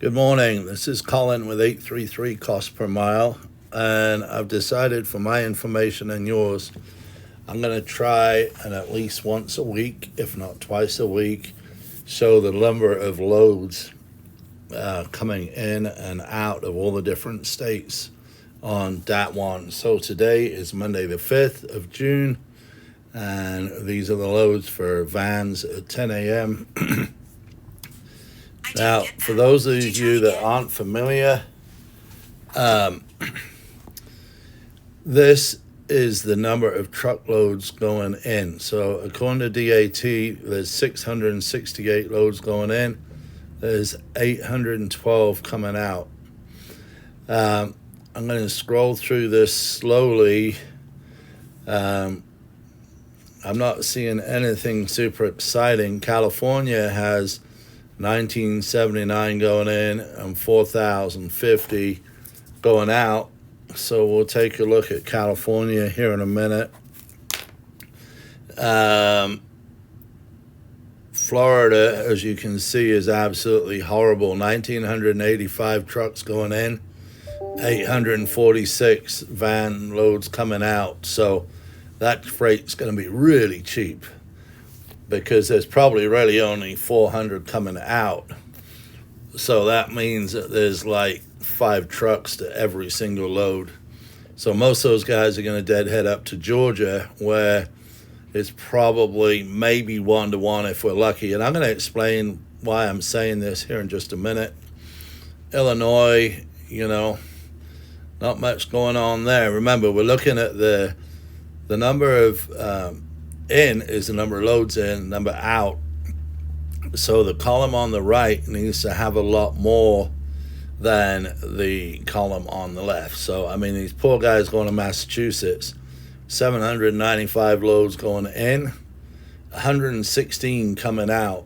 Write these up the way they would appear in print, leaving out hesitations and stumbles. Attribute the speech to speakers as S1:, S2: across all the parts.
S1: Good morning. This is Colin with 833 cost per mile, and I've decided for my information and yours, I'm going to try and at least once a week, if not twice a week, show the number of loads coming in and out of all the different states on DAT1. So today is Monday the 5th of June, and these are the loads for vans at 10 a.m. Now, for those of you that aren't familiar, this is the number of truckloads going in. So according to DAT, there's 668 loads going in. There's 812 coming out. I'm going to scroll through this slowly. I'm not seeing anything super exciting. California has 1979 going in and 4,050 going out. So we'll take a look at California here in a minute. Florida, as you can see, is absolutely horrible. 1,985 trucks going in, 846 van loads coming out. So that freight's going to be really cheap, because there's probably really only 400 coming out. So that means that there's like 5 trucks to every single load. So most of those guys are going to deadhead up to Georgia, where it's probably maybe 1-to-1 if we're lucky. And I'm going to explain why I'm saying this here in just a minute. Illinois, not much going on there. Remember, we're looking at the number of in is the number of loads in, number out. So the column on the right needs to have a lot more than the column on the left. So, I mean, these poor guys going to Massachusetts, 795 loads going in, 116 coming out.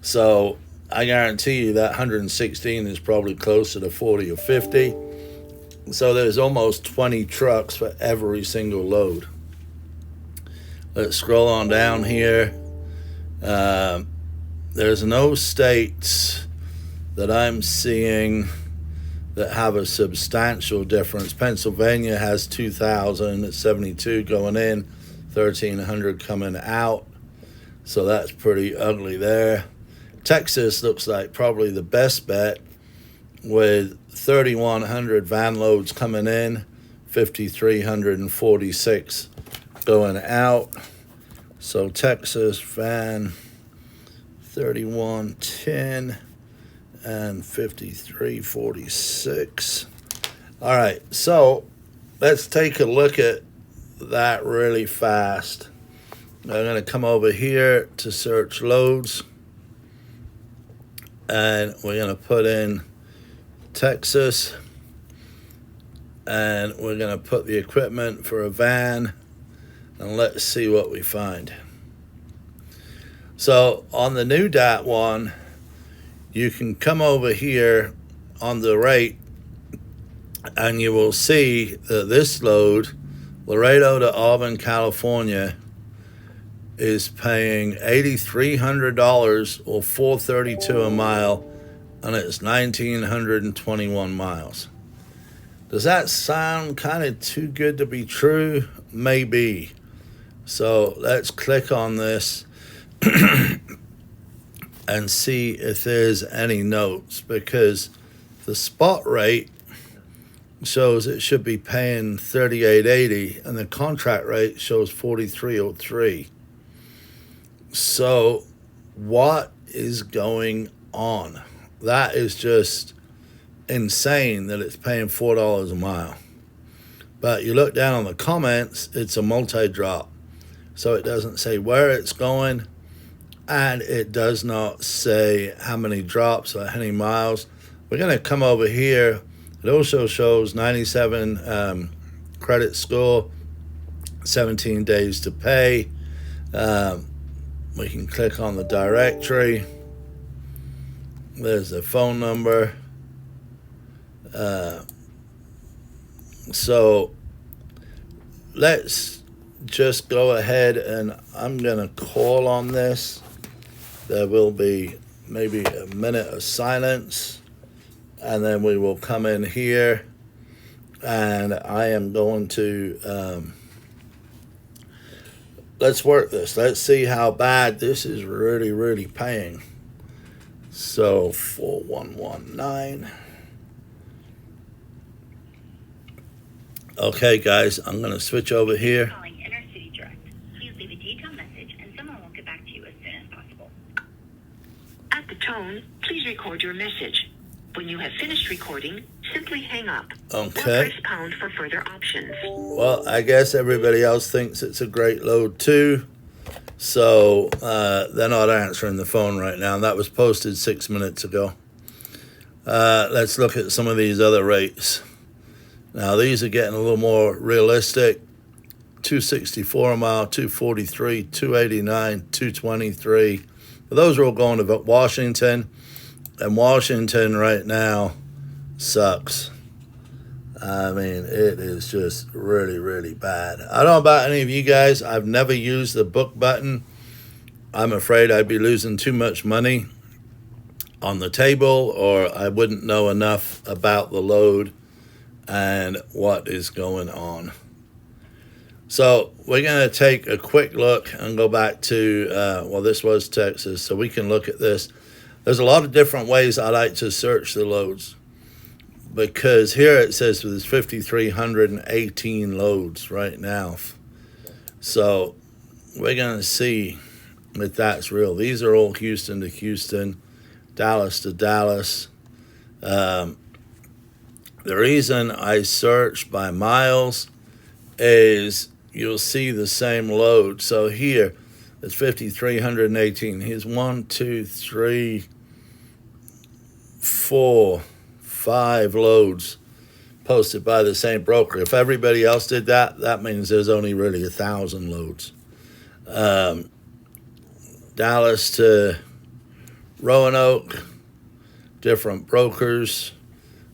S1: So I guarantee you that 116 is probably closer to 40 or 50. So there's almost 20 trucks for every single load. Let's scroll on down here. There's no states that I'm seeing that have a substantial difference. Pennsylvania has 2,072 going in, 1,300 coming out. So that's pretty ugly there. Texas looks like probably the best bet, with 3,100 van loads coming in, 5,346 going out. So Texas van 3110 and 5346. All right, so let's take a look at that really fast. I'm going to come over here to search loads, and we're going to put in Texas, and we're going to put the equipment for a van, and let's see what we find. So on the new DAT1, you can come over here on the right, and you will see that this load, Laredo to Auburn, California, is paying $8,300 or $432 a mile, and it's 1,921 miles. Does that sound kind of too good to be true? Maybe. So let's click on this and see if there's any notes, because the spot rate shows it should be paying $38.80 and the contract rate shows $43.03. So what is going on? That is just insane that it's paying $4 a mile. But you look down on the comments, it's a multi-drop. So it doesn't say where it's going, and it does not say how many drops or how many miles. We're going to come over here. It also shows 97 credit score, 17 days to pay. We can click on the directory. There's the phone number. So let's just go ahead, and I'm going to call on this. There will be maybe a minute of silence and then we will come in here, and I am going to let's work this. Let's see how bad this is really paying. So 4119. Okay, guys, I'm going to switch over here.
S2: Calling Inner City Direct. Please leave a detailed message and someone will get back to you as soon as possible.
S3: At the tone, please record your message. When you have finished recording, simply hang up.
S1: Okay.
S3: Or press pound for further options.
S1: Well, I guess everybody else thinks it's a great load too. So they're not answering the phone right now. That was posted 6 minutes ago. Let's look at some of these other rates. Now, these are getting a little more realistic. 264 a mile, 243, 289, 223. But those are all going to Washington. And Washington right now sucks. I mean, it is just really bad. I don't know about any of you guys. I've never used the book button. I'm afraid I'd be losing too much money on the table, or I wouldn't know enough about the load and what is going on. So we're going to take a quick look and go back to, well, this was Texas, so we can look at this. There's a lot of different ways I like to search the loads, because here it says there's 5,318 loads right now. So we're going to see if that's real. These are all Houston to Houston, Dallas to Dallas. The reason I search by miles is you'll see the same load. So here, it's 5,318. Here's 1, 2, 3, 4, 5 loads posted by the same broker. If everybody else did that, that means there's only really 1,000 loads. Dallas to Roanoke, different brokers.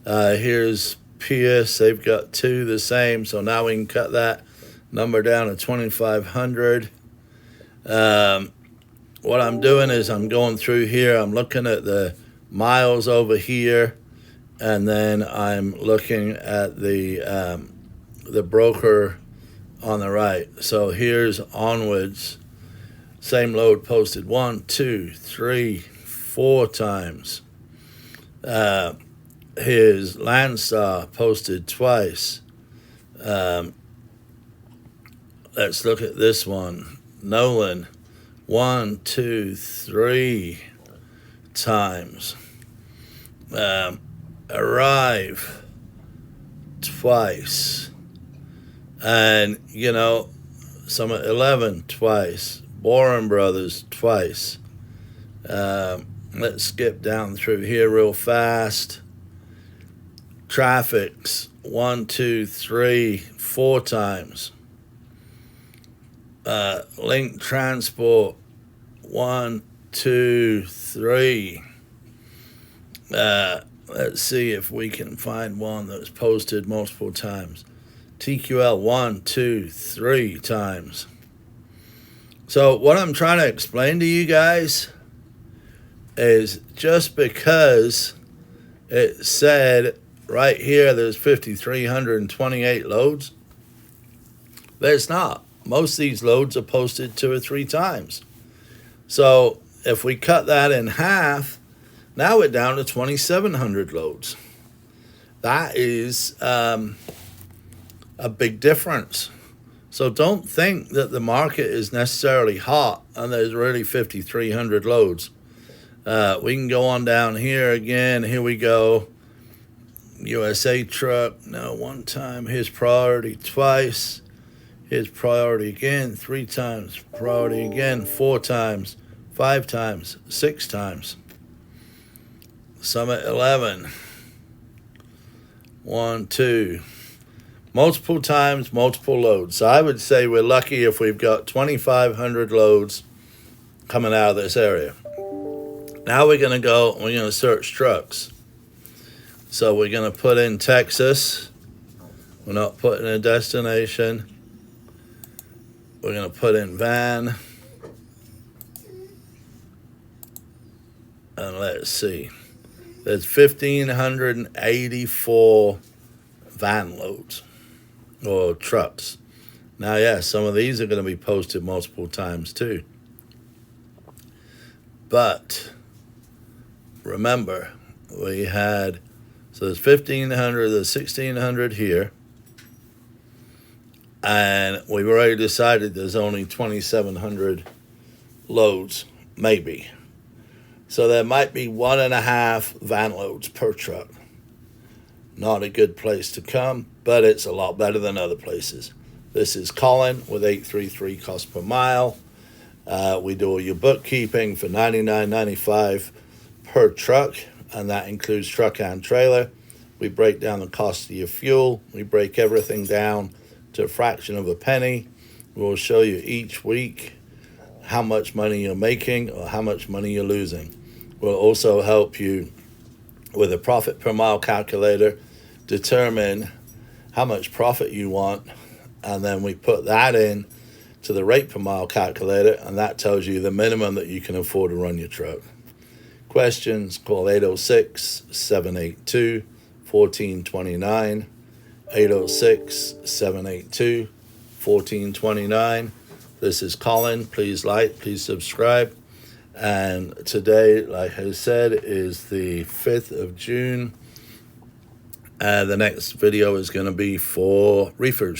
S1: Here's Pierce. They've got 2 the same, so now we can cut that number down to 2,500. What I'm doing is I'm going through here. I'm looking at the miles over here, and then I'm looking at the broker on the right. So here's Onwards. Same load posted 1, 2, 3, 4 times. Here's Landstar posted twice. Let's look at this one. Nolan, 1, 2, 3 times. Arrive twice. And, you know, some at 11 twice. Boren Brothers twice. Let's skip down through here real fast. Traffics, 1, 2, 3, 4 times. Link Transport, 1, 2, 3. Let's see if we can find one that's posted multiple times. TQL, 1, 2, 3 times. So what I'm trying to explain to you guys is just because it said right here there's 5,328 loads, but it's not. Most of these loads are posted 2 or 3 times. So if we cut that in half, now we're down to 2,700 loads. That is a big difference. So don't think that the market is necessarily hot and there's really 5,300 loads. We can go on down here again. Here we go. USA Truck, no, 1 time. Here's Priority twice. Here's Priority again, 3 times. Priority again, 4 times. 5 times, 6 times. Summit 11. 1, 2. Multiple times, multiple loads. So I would say we're lucky if we've got 2,500 loads coming out of this area. Now we're going to search trucks. So we're going to put in Texas. We're not putting a destination. We're going to put in van. And let's see. There's 1,584 van loads or trucks. Now, yes, some of these are going to be posted multiple times too. But remember, we had, so there's 1,500, there's 1,600 here. And we've already decided there's only 2,700 loads, maybe. So there might be 1.5 van loads per truck. Not a good place to come, but it's a lot better than other places. This is Colin with 833 cost per mile. We do all your bookkeeping for $99.95 per truck, and that includes truck and trailer. We break down the cost of your fuel. We break everything down to a fraction of a penny. We'll show you each week how much money you're making or how much money you're losing. We'll also help you with a profit per mile calculator, determine how much profit you want, and then we put that in to the rate per mile calculator, and that tells you the minimum that you can afford to run your truck. Questions, call 806-782-1429, 806-782-1429. This is Colin. Please like, please subscribe. And today, like I said, is the 5th of June. The next video is going to be for reefers.